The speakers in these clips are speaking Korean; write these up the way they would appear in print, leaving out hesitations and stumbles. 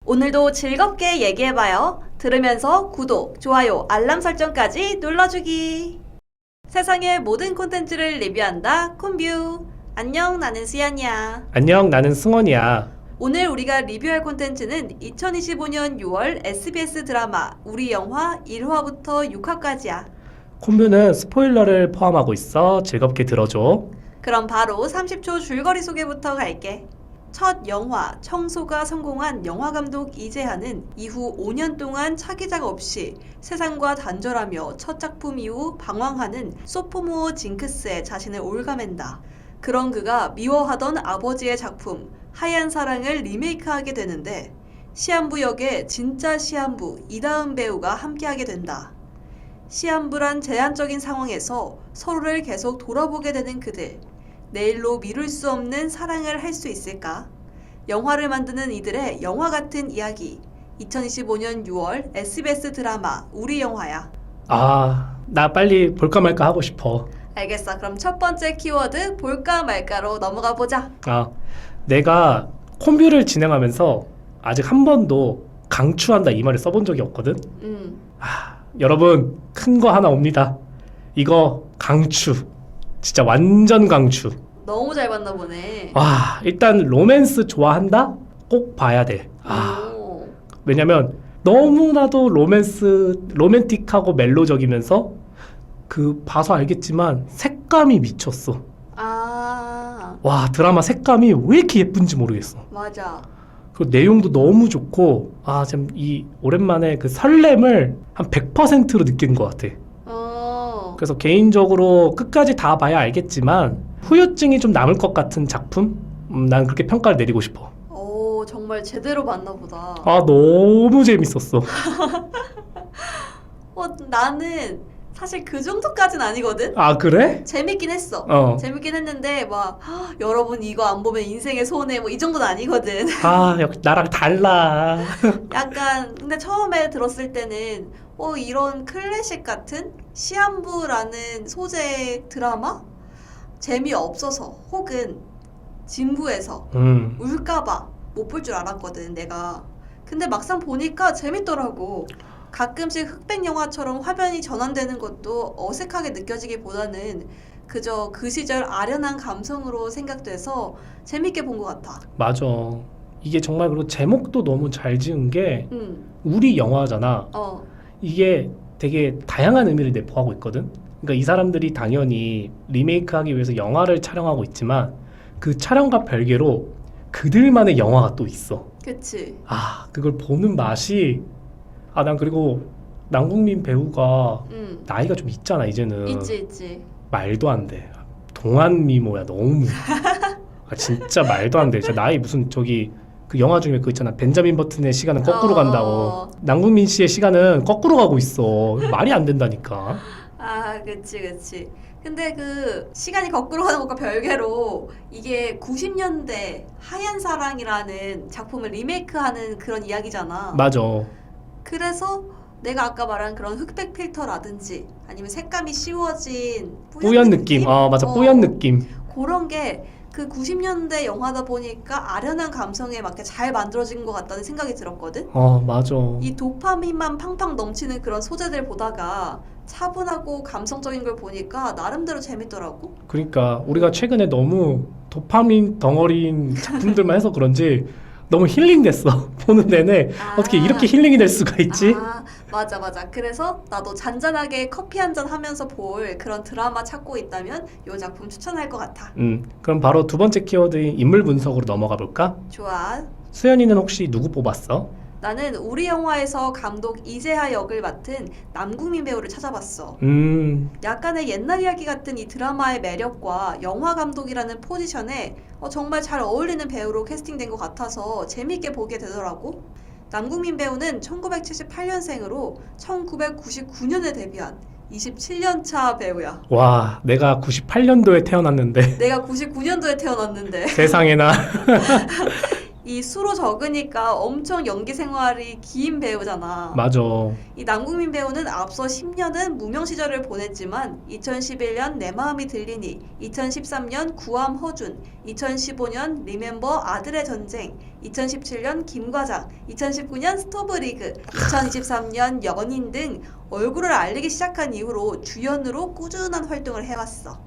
오늘도 즐겁게 얘기해봐요. 들으면서 구독, 좋아요, 알람 설정까지 눌러주기. 세상의 모든 콘텐츠를 리뷰한다, 콘뷰. 안녕, 나는 수연이야. 안녕, 나는 승원이야. 오늘 우리가 리뷰할 콘텐츠는 2025년 6월 SBS 드라마 우리 영화 1화부터 6화까지야. 콤뷰는 스포일러를 포함하고 있어. 즐겁게 들어줘. 그럼 바로 30초 줄거리 소개부터 갈게. 첫 영화 청소가 성공한 영화감독 이재하는 이후 5년 동안 차기작 없이 세상과 단절하며 첫 작품 이후 방황하는 소포모어 징크스에 자신을 올가맨다. 그런 그가 미워하던 아버지의 작품 하얀 사랑을 리메이크하게 되는데 시한부 역의 진짜 시한부 이다은 배우가 함께하게 된다. 시한부란 제한적인 상황에서 서로를 계속 돌아보게 되는 그들. 내일로 미룰 수 없는 사랑을 할 수 있을까? 영화를 만드는 이들의 영화 같은 이야기. 2025년 6월 SBS 드라마 우리 영화야. 나 빨리 볼까 말까 하고 싶어. 알겠어. 그럼 첫 번째 키워드 볼까 말까로 넘어가 보자. 내가 콤뷰를 진행하면서 아직 한 번도 강추한다 이 말을 써본 적이 없거든. 여러분, 큰 거 하나 옵니다. 이거 강추. 진짜 완전 강추. 너무 잘 봤나 보네. 일단 로맨스 좋아한다? 꼭 봐야 돼. 오. 왜냐면 너무나도 로맨틱하고 멜로적이면서 봐서 알겠지만 색감이 미쳤어. 드라마 색감이 왜 이렇게 예쁜지 모르겠어. 맞아. 그리고 내용도 너무 좋고 참 오랜만에 그 설렘을 한 100%로 느낀 것 같아. 그래서 개인적으로 끝까지 다 봐야 알겠지만 후유증이 좀 남을 것 같은 작품? 난 그렇게 평가를 내리고 싶어. 오, 정말 제대로 봤나 보다. 너무 재밌었어. 나는 사실 그 정도까진 아니거든? 그래? 재밌긴 했어. 재밌긴 했는데 여러분 이거 안 보면 인생의 손해 이 정도는 아니거든. 역시 나랑 달라. 약간 근데 처음에 들었을 때는 이런 클래식 같은 시한부라는 소재의 드라마? 재미없어서 혹은 진부해서 울까봐 못 볼 줄 알았거든 내가. 근데 막상 보니까 재밌더라고. 가끔씩 흑백 영화처럼 화면이 전환되는 것도 어색하게 느껴지기보다는 그저 그 시절 아련한 감성으로 생각돼서 재밌게 본 것 같아. 맞아. 이게 정말 그리고 제목도 너무 잘 지은 게 우리 영화잖아. 이게 되게 다양한 의미를 내포하고 있거든. 그러니까 이 사람들이 당연히 리메이크하기 위해서 영화를 촬영하고 있지만 그 촬영과 별개로 그들만의 영화가 또 있어. 그치. 그걸 보는 맛이 난 그리고 남궁민 배우가 나이가 좀 있잖아 이제는. 있지. 말도 안 돼. 동안 미모야 너무. 진짜 말도 안 돼. 진짜 나이 무슨 그 영화 중에 그거 있잖아. 벤자민 버튼의 시간은 거꾸로 간다고. 남궁민 씨의 시간은 거꾸로 가고 있어. 말이 안 된다니까. 그치. 근데 그 시간이 거꾸로 가는 것과 별개로 이게 90년대 하얀 사랑이라는 작품을 리메이크하는 그런 이야기잖아. 맞아. 그래서 내가 아까 말한 그런 흑백 필터라든지 아니면 색감이 씌워진 뿌연 느낌? 맞아. 뿌연 느낌. 그런 게 그 90년대 영화다 보니까 아련한 감성에 맞게 잘 만들어진 것 같다는 생각이 들었거든? 맞아. 이 도파민만 팡팡 넘치는 그런 소재들 보다가 차분하고 감성적인 걸 보니까 나름대로 재밌더라고. 그러니까 우리가 최근에 너무 도파민 덩어리인 작품들만 해서 그런지 너무 힐링됐어. 보는 내내 어떻게 이렇게 힐링이 될 수가 있지? 맞아. 그래서 나도 잔잔하게 커피 한잔 하면서 볼 그런 드라마 찾고 있다면 이 작품 추천할 것 같아. 그럼 바로 두 번째 키워드인 인물 분석으로 넘어가 볼까? 좋아. 수연이는 혹시 누구 뽑았어? 나는 우리 영화에서 감독 이재하 역을 맡은 남궁민 배우를 찾아봤어. 약간의 옛날 이야기 같은 이 드라마의 매력과 영화 감독이라는 포지션에 정말 잘 어울리는 배우로 캐스팅된 것 같아서 재밌게 보게 되더라고. 남궁민 배우는 1978년생으로 1999년에 데뷔한 27년차 배우야. 내가 98년도에 태어났는데. 내가 99년도에 태어났는데. 세상에나. 이 수로 적으니까 엄청 연기 생활이 긴 배우잖아. 맞아. 이 남궁민 배우는 앞서 10년은 무명 시절을 보냈지만 2011년 내 마음이 들리니, 2013년 구암 허준, 2015년 리멤버 아들의 전쟁, 2017년 김과장, 2019년 스토브리그, 2023년 연인 등 얼굴을 알리기 시작한 이후로 주연으로 꾸준한 활동을 해왔어.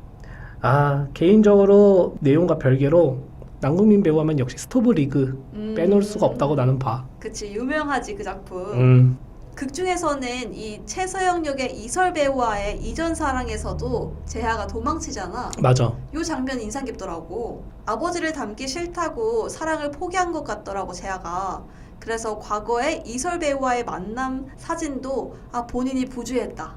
개인적으로 내용과 별개로 남궁민 배우 하면 역시 스토브리그 빼놓을 수가 없다고 나는 봐. 그치, 유명하지 그 작품. 극 중에서는 이 최서영 역의 이설 배우와의 이전 사랑에서도 재하가 도망치잖아. 맞아. 요 장면 인상 깊더라고. 아버지를 닮기 싫다고 사랑을 포기한 것 같더라고, 재하가. 그래서 과거에 이설 배우와의 만남 사진도 본인이 부주했다.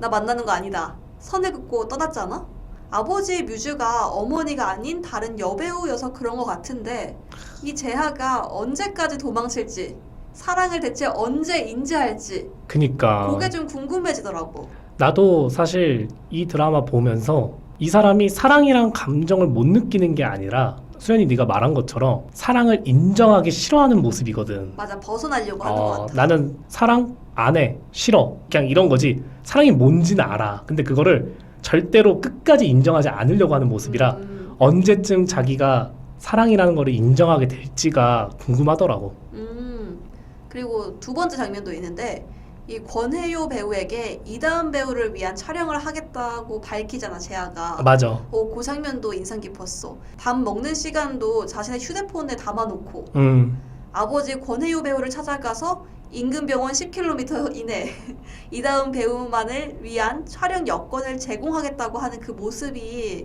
나 만나는 거 아니다. 선을 긋고 떠났잖아. 아버지의 뮤즈가 어머니가 아닌 다른 여배우여서 그런 것 같은데, 이 재하가 언제까지 도망칠지, 사랑을 대체 언제 인지할지, 그니까 그게 좀 궁금해지더라고. 나도 사실 이 드라마 보면서 이 사람이 사랑이란 감정을 못 느끼는 게 아니라 수연이 네가 말한 것처럼 사랑을 인정하기 싫어하는 모습이거든. 맞아, 벗어나려고 하는 것 같아. 나는 사랑 안 해, 싫어, 그냥 이런 거지. 사랑이 뭔지는 알아. 근데 그거를 절대로 끝까지 인정하지 않으려고 하는 모습이라 언제쯤 자기가 사랑이라는 거를 인정하게 될지가 궁금하더라고. 그리고 두 번째 장면도 있는데, 이 권혜요 배우에게 이다은 배우를 위한 촬영을 하겠다고 밝히잖아, 재하가. 맞아. 그 장면도 인상 깊었어. 밥 먹는 시간도 자신의 휴대폰에 담아놓고 아버지 권혜요 배우를 찾아가서 인근 병원 10km 이내 이다은 배우만을 위한 촬영 여건을 제공하겠다고 하는 그 모습이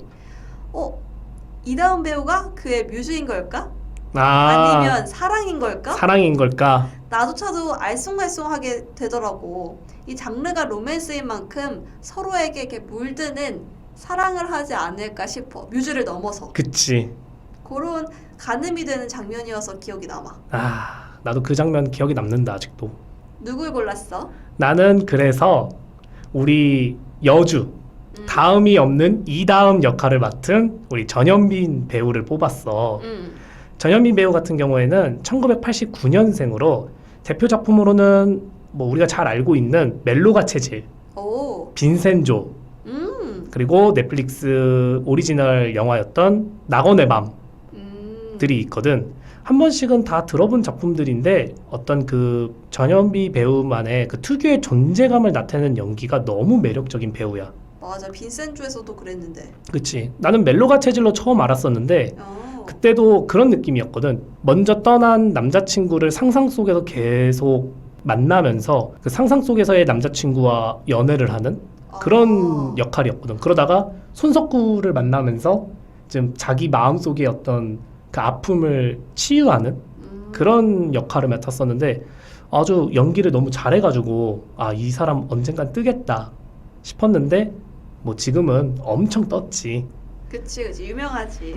이다은 배우가 그의 뮤즈인 걸까? 아니면 사랑인 걸까? 사랑인 걸까? 나조차도 알쏭달쏭하게 되더라고. 이 장르가 로맨스인 만큼 서로에게 이렇게 물드는 사랑을 하지 않을까 싶어. 뮤즈를 넘어서. 그치. 그런 가늠이 되는 장면이어서 기억이 남아. 나도 그 장면 기억이 남는다 아직도. 누굴 골랐어? 나는 그래서 우리 여주 다음이 없는 이다음 역할을 맡은 우리 전현민 배우를 뽑았어. 전현민 배우 같은 경우에는 1989년생으로 대표 작품으로는 뭐 우리가 잘 알고 있는 멜로가 체질, 빈센조, 그리고 넷플릭스 오리지널 영화였던 낙원의 밤들이 있거든. 한 번씩은 다 들어본 작품들인데 어떤 그 전현미 배우만의 그 특유의 존재감을 나타내는 연기가 너무 매력적인 배우야. 맞아, 빈센조에서도 그랬는데. 그치. 나는 멜로가 체질로 처음 알았었는데 그때도 그런 느낌이었거든. 먼저 떠난 남자친구를 상상 속에서 계속 만나면서 그 상상 속에서의 남자친구와 연애를 하는 그런 역할이었거든. 그러다가 손석구를 만나면서 좀 자기 마음속에 어떤 그 아픔을 치유하는 그런 역할을 맡았었는데 아주 연기를 너무 잘해가지고 이 사람 언젠간 뜨겠다 싶었는데 뭐 지금은 엄청 떴지. 그치, 유명하지.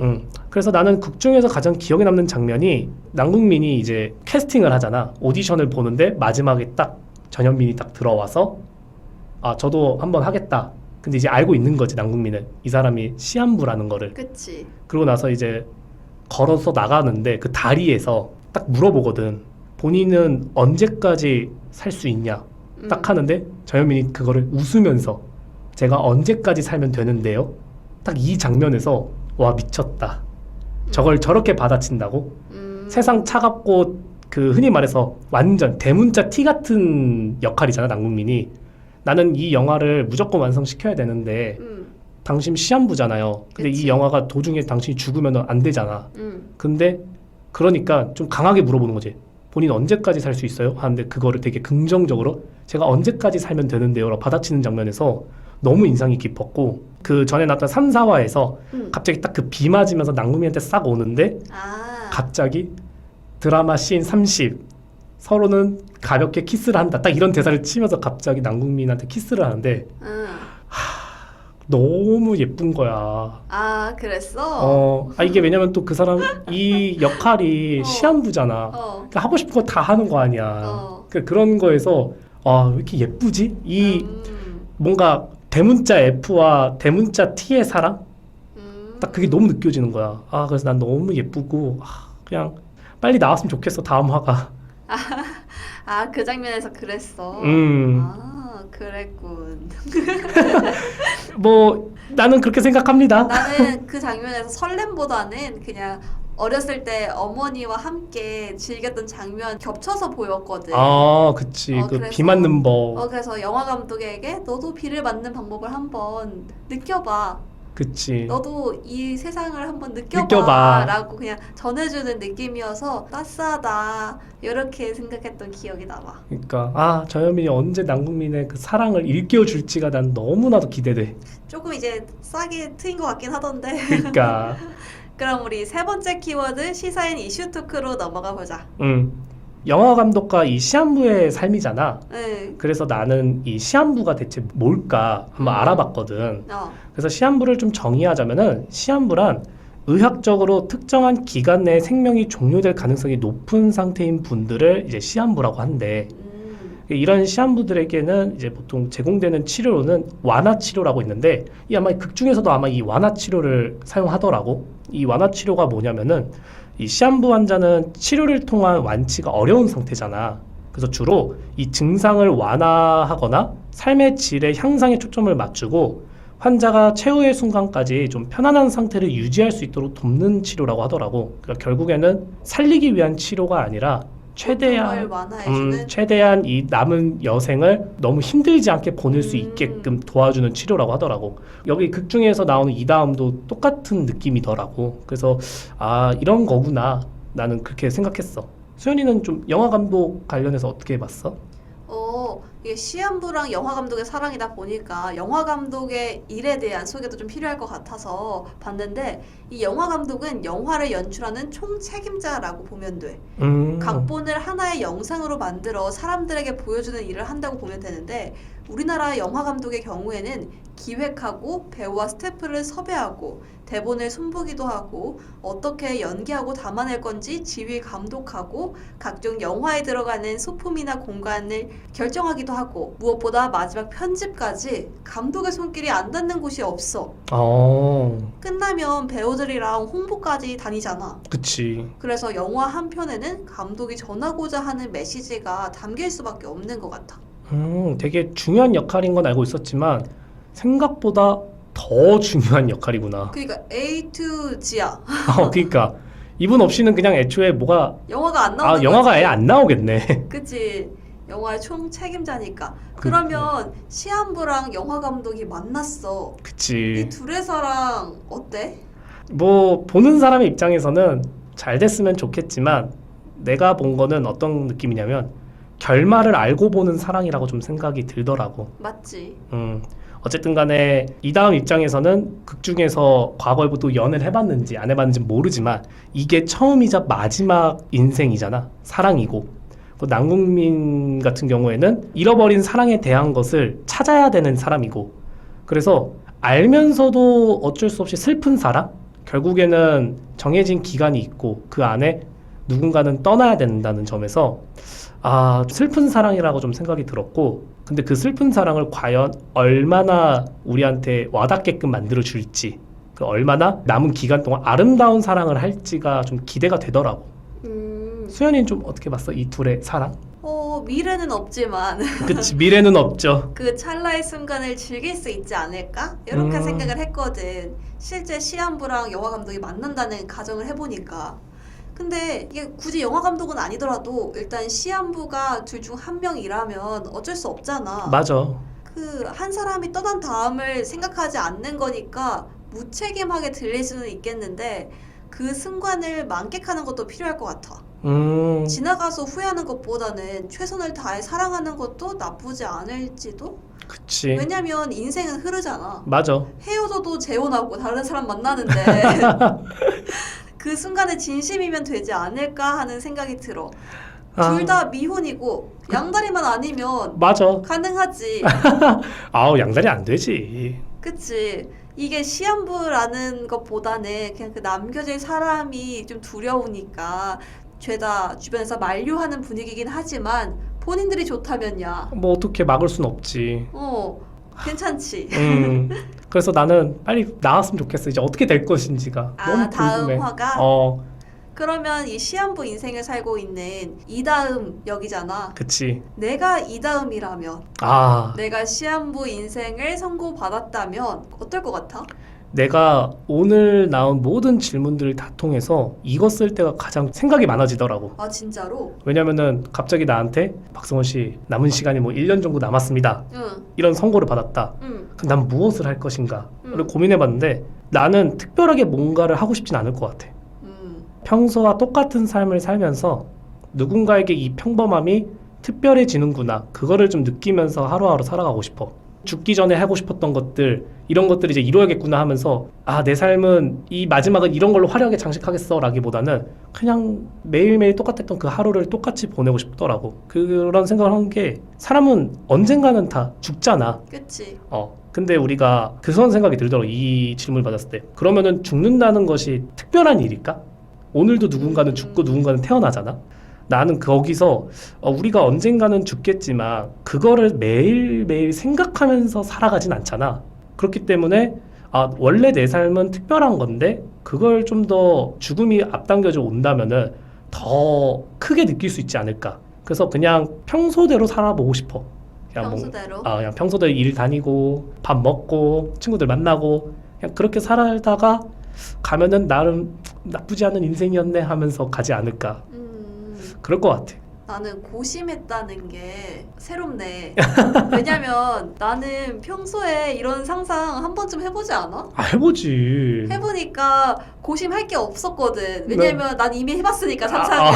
그래서 나는 극 중에서 가장 기억에 남는 장면이 남궁민이 이제 캐스팅을 하잖아. 오디션을 보는데 마지막에 딱 전현민이 딱 들어와서 저도 한번 하겠다. 근데 이제 알고 있는 거지, 남궁민은. 이 사람이 시한부라는 거를. 그치. 그러고 나서 이제 걸어서 나가는데 그 다리에서 딱 물어보거든. 본인은 언제까지 살 수 있냐? 딱 하는데 전현민이 그거를 웃으면서 제가 언제까지 살면 되는데요? 딱 이 장면에서 와 미쳤다. 저걸 저렇게 받아친다고? 세상 차갑고 그 흔히 말해서 완전 대문자 T 같은 역할이잖아, 남궁민이. 나는 이 영화를 무조건 완성시켜야 되는데 당신 시한부잖아요. 근데 그치. 이 영화가 도중에 당신이 죽으면 안 되잖아. 근데 그러니까 좀 강하게 물어보는 거지. 본인 언제까지 살 수 있어요? 하는데 그거를 되게 긍정적으로 제가 언제까지 살면 되는데요? 라고 받아치는 장면에서 너무 인상이 깊었고 그 전에 나왔던 3, 4화에서 갑자기 딱 그 비 맞으면서 남궁민한테 싹 오는데 갑자기 드라마 씬 30 서로는 가볍게 키스를 한다. 딱 이런 대사를 치면서 갑자기 남궁민한테 키스를 하는데 너무 예쁜 거야. 그랬어? 이게 왜냐면 또 그 사람 이 역할이 시한부잖아. 그러니까 하고 싶은 거 다 하는 거 아니야. 그러니까 그런 거에서 왜 이렇게 예쁘지? 이 뭔가 대문자 F와 대문자 T의 사랑? 딱 그게 너무 느껴지는 거야. 그래서 난 너무 예쁘고 그냥 빨리 나왔으면 좋겠어 다음 화가. 아, 그 장면에서 그랬어. 아, 그랬군. 뭐 나는 그렇게 생각합니다. 나는 그 장면에서 설렘보다는 그냥 어렸을 때 어머니와 함께 즐겼던 장면 겹쳐서 보였거든. 아, 그치. 그 그래서, 비 맞는 법. 그래서 영화 감독에게 너도 비를 맞는 방법을 한번 느껴봐. 그치. 너도 이 세상을 한번 느껴봐. 느껴봐. 라고 그냥 전해주는 느낌이어서 따스하다. 이렇게 생각했던 기억이 남아. 그러니까 저현민이 언제 남궁민의 그 사랑을 일깨워줄지가 난 너무나도 기대돼. 조금 이제 싸게 트인 것 같긴 하던데. 그러니까. 그럼 우리 세 번째 키워드 시사인 이슈 토크로 넘어가 보자. 영화 감독과 이 시한부의 삶이잖아. 응. 그래서 나는 이 시한부가 대체 뭘까 한번 알아봤거든. 그래서 시한부를 좀 정의하자면은 시한부란 의학적으로 특정한 기간 내에 생명이 종료될 가능성이 높은 상태인 분들을 이제 시한부라고 한대. 이런 시한부들에게는 이제 보통 제공되는 치료로는 완화 치료라고 있는데 이 아마 극 중에서도 아마 이 완화 치료를 사용하더라고. 이 완화 치료가 뭐냐면은 이 시한부 환자는 치료를 통한 완치가 어려운 상태잖아. 그래서 주로 이 증상을 완화하거나 삶의 질의 향상에 초점을 맞추고 환자가 최후의 순간까지 좀 편안한 상태를 유지할 수 있도록 돕는 치료라고 하더라고. 그러니까 결국에는 살리기 위한 치료가 아니라 최대한 이 남은 여생을 너무 힘들지 않게 보낼 수 있게끔 도와주는 치료라고 하더라고. 여기 극 중에서 나오는 이다음도 똑같은 느낌이더라고. 그래서 이런 거구나 나는 그렇게 생각했어. 수연이는 좀 영화 감독 관련해서 어떻게 봤어? 이게 시한부랑 영화 감독의 사랑이다 보니까 영화 감독의 일에 대한 소개도 좀 필요할 것 같아서 봤는데 이 영화 감독은 영화를 연출하는 총책임자라고 보면 돼. 각본을 하나의 영상으로 만들어 사람들에게 보여주는 일을 한다고 보면 되는데 우리나라 영화 감독의 경우에는 기획하고 배우와 스태프를 섭외하고 대본을 손보기도 하고 어떻게 연기하고 담아낼 건지 지휘 감독하고 각종 영화에 들어가는 소품이나 공간을 결정하기도 하고 무엇보다 마지막 편집까지 감독의 손길이 안 닿는 곳이 없어. 끝나면 배우들이랑 홍보까지 다니잖아. 그치. 그래서 영화 한 편에는 감독이 전하고자 하는 메시지가 담길 수밖에 없는 것 같아. 되게 중요한 역할인 건 알고 있었지만 생각보다 더 중요한 역할이구나. 그러니까 A to G야. 그러니까 이분 없이는 그냥 애초에 뭐가 영화가 안 나오는 영화가 거지. 아예 안 나오겠네. 그치. 영화의 총 책임자니까. 그러면 시한부랑 영화 감독이 만났어. 그치. 이 둘의 사랑 어때? 뭐 보는 사람의 입장에서는 잘 됐으면 좋겠지만 내가 본 거는 어떤 느낌이냐면 결말을 알고 보는 사랑이라고 좀 생각이 들더라고. 맞지. 어쨌든 간에 이다음 입장에서는 극 중에서 과거에도 연애를 해봤는지 안 해봤는지 모르지만 이게 처음이자 마지막 인생이잖아. 사랑이고. 남궁민 같은 경우에는 잃어버린 사랑에 대한 것을 찾아야 되는 사람이고 그래서 알면서도 어쩔 수 없이 슬픈 사랑? 결국에는 정해진 기간이 있고 그 안에 누군가는 떠나야 된다는 점에서 슬픈 사랑이라고 좀 생각이 들었고 근데 그 슬픈 사랑을 과연 얼마나 우리한테 와닿게끔 만들어줄지 얼마나 남은 기간 동안 아름다운 사랑을 할지가 좀 기대가 되더라고. 수연이는 좀 어떻게 봤어? 이 둘의 사랑? 미래는 없지만 그치, 미래는 없죠. 그 찰나의 순간을 즐길 수 있지 않을까? 이렇게 생각을 했거든. 실제 시한부랑 영화 감독이 만난다는 가정을 해보니까 근데 이게 굳이 영화 감독은 아니더라도 일단 시한부가 둘 중 한 명이라면 어쩔 수 없잖아. 맞아. 그 한 사람이 떠난 다음을 생각하지 않는 거니까 무책임하게 들릴 수는 있겠는데 그 순간을 만끽하는 것도 필요할 것 같아. 지나가서 후회하는 것보다는 최선을 다해 사랑하는 것도 나쁘지 않을지도? 그치. 왜냐면 인생은 흐르잖아. 맞아. 헤어져도 재혼하고 다른 사람 만나는데 그 순간에 진심이면 되지 않을까 하는 생각이 들어. 둘 다 미혼이고 양다리만 아니면 맞아. 가능하지. 양다리 안 되지. 그치. 이게 시한부라는 것보다는 그냥 그 남겨질 사람이 좀 두려우니까 죄다 주변에서 만류하는 분위기긴 하지만 본인들이 좋다면야. 뭐 어떻게 막을 순 없지. 괜찮지. 그래서 나는 빨리 나왔으면 좋겠어. 이제 어떻게 될 것인지가 너무 다음 궁금해. 화가? 그러면 이 시한부 인생을 살고 있는 이다음 역이잖아. 그치. 내가 이다음이라면, 아, 내가 시한부 인생을 선고받았다면 어떨 것 같아? 내가 오늘 나온 모든 질문들을 다 통해서 이거 쓸 때가 가장 생각이 많아지더라고. 아, 진짜로? 왜냐면은 갑자기 나한테 박성원 씨 남은 시간이 뭐 1년 정도 남았습니다. 응, 이런 선고를 받았다. 응, 그럼 난 무엇을 할 것인가를 응. 고민해봤는데 나는 특별하게 뭔가를 하고 싶진 않을 것 같아. 평소와 똑같은 삶을 살면서 누군가에게 이 평범함이 특별해지는구나. 그거를 좀 느끼면서 하루하루 살아가고 싶어. 죽기 전에 하고 싶었던 것들, 이런 것들을 이제 이루어야겠구나 하면서 아, 내 삶은 이 마지막은 이런 걸로 화려하게 장식하겠어 라기보다는 그냥 매일매일 똑같았던 그 하루를 똑같이 보내고 싶더라고. 그런 생각을 한 게 사람은 언젠가는 다 죽잖아. 그치. 근데 우리가 그런 생각이 들더라고. 이 질문을 받았을 때. 그러면은 죽는다는 것이 특별한 일일까? 오늘도 누군가는 죽고 누군가는 태어나잖아. 나는 거기서 우리가 언젠가는 죽겠지만 그거를 매일매일 생각하면서 살아가진 않잖아. 그렇기 때문에 원래 내 삶은 특별한 건데 그걸 좀 더 죽음이 앞당겨져 온다면은 더 크게 느낄 수 있지 않을까. 그래서 그냥 평소대로 살아보고 싶어. 그냥 평소대로? 그냥 평소대로 일 다니고 밥 먹고 친구들 만나고 그냥 그렇게 살다가 가면은 나름 나쁘지 않은 인생이었네 하면서 가지 않을까. 그럴 것 같아. 나는 고심했다는 게 새롭네. 왜냐면 나는 평소에 이런 상상 한 번쯤 해보지 않아? 해보지. 해보니까 고심할 게 없었거든. 왜냐면 난 이미 해봤으니까 상상을.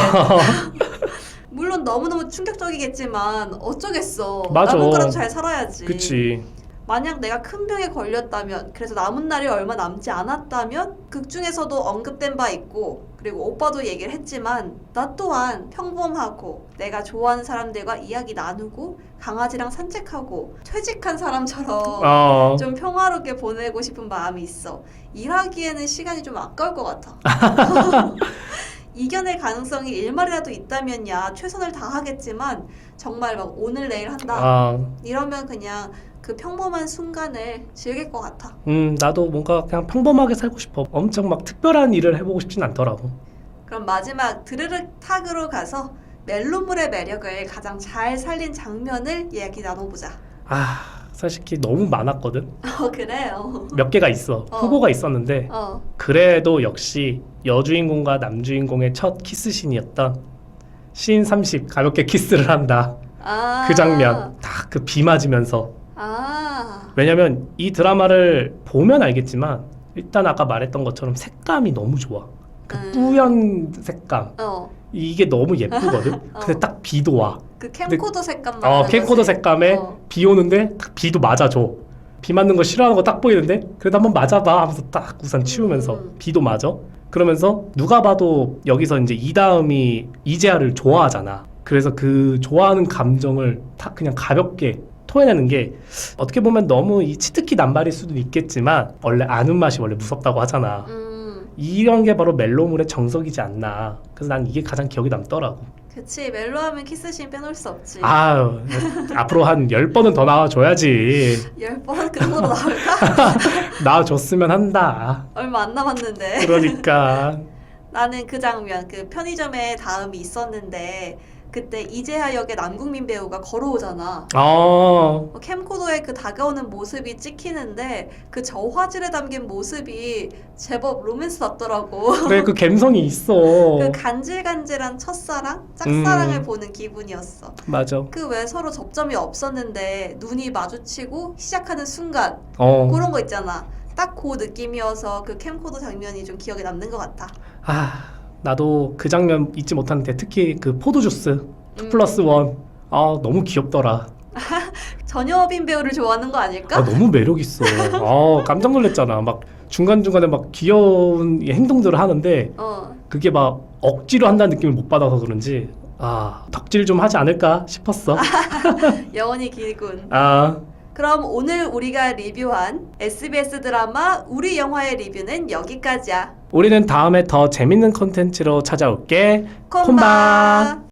물론 너무너무 충격적이겠지만 어쩌겠어. 맞아. 남은 거라도 잘 살아야지. 그치. 만약 내가 큰 병에 걸렸다면, 그래서 남은 날이 얼마 남지 않았다면 극 중에서도 언급된 바 있고, 그리고 오빠도 얘기를 했지만 나 또한 평범하고 내가 좋아하는 사람들과 이야기 나누고 강아지랑 산책하고 퇴직한 사람처럼 좀 평화롭게 보내고 싶은 마음이 있어. 일하기에는 시간이 좀 아까울 것 같아. 이겨낼 가능성이 일말이라도 있다면야 최선을 다하겠지만 정말 막 오늘 내일 한다 이러면 그냥 그 평범한 순간을 즐길 것 같아. 나도 뭔가 그냥 평범하게 살고 싶어. 엄청 막 특별한 일을 해보고 싶진 않더라고. 그럼 마지막 드르륵 탁으로 가서 멜로물의 매력을 가장 잘 살린 장면을 이야기 나눠보자. 솔직히 너무 많았거든. 그래요. 몇 개가 있어. 후보가 있었는데 그래도 역시 여주인공과 남주인공의 첫 키스신이었던 씬 30 가볍게 키스를 한다. 그 장면 딱 그 비 맞으면서. 왜냐면 이 드라마를 보면 알겠지만 일단 아까 말했던 것처럼 색감이 너무 좋아. 그 뿌연 색감. 이게 너무 예쁘거든. 근데 딱 비도 와. 그 캠코더 색감 말하는 거지? 캠코더 색감에 비 오는데 딱 비도 맞아줘. 비 맞는 거 싫어하는 거 딱 보이는데 그래도 한번 맞아봐 하면서 딱 우산 치우면서 비도 맞아. 그러면서 누가 봐도 여기서 이제 이다음이 이재하를 좋아하잖아. 그래서 그 좋아하는 감정을 딱 그냥 가볍게 토해내는 게 어떻게 보면 너무 이 치트키 남발일 수도 있겠지만 원래 아는 맛이 원래 무섭다고 하잖아. 이런 게 바로 멜로물의 정석이지 않나. 그래서 난 이게 가장 기억에 남더라고. 그치, 멜로하면 키스씬 빼놓을 수 없지. 앞으로 한 10번은 더 나와줘야지. 10번? 그 정도로 나올까? 나와줬으면 한다. 얼마 안 남았는데. 그러니까. 나는 그 장면, 그 편의점에 다음이 있었는데 그때 이재하 역의 남궁민 배우가 걸어오잖아. 캠코더에 그 다가오는 모습이 찍히는데 그 저화질에 담긴 모습이 제법 로맨스 같더라고. 그래, 그 감성이 있어. 그 간질간질한 첫사랑, 짝사랑을 보는 기분이었어. 맞아. 그 외에 서로 접점이 없었는데 눈이 마주치고 시작하는 순간 그런 거 있잖아. 딱 그 느낌이어서 그 캠코더 장면이 좀 기억에 남는 것 같아. 나도 그 장면 잊지 못하는데 특히 그 포도주스 2+1 너무 귀엽더라. 전여빈 배우를 좋아하는 거 아닐까? 너무 매력 있어. 깜짝 놀랐잖아. 막 중간중간에 막 귀여운 행동들을 하는데 그게 막 억지로 한다는 느낌을 못 받아서 그런지 덕질 좀 하지 않을까 싶었어. 영원히 길군. 그럼 오늘 우리가 리뷰한 SBS 드라마 우리 영화의 리뷰는 여기까지야. 우리는 다음에 더 재밌는 콘텐츠로 찾아올게. 콤바.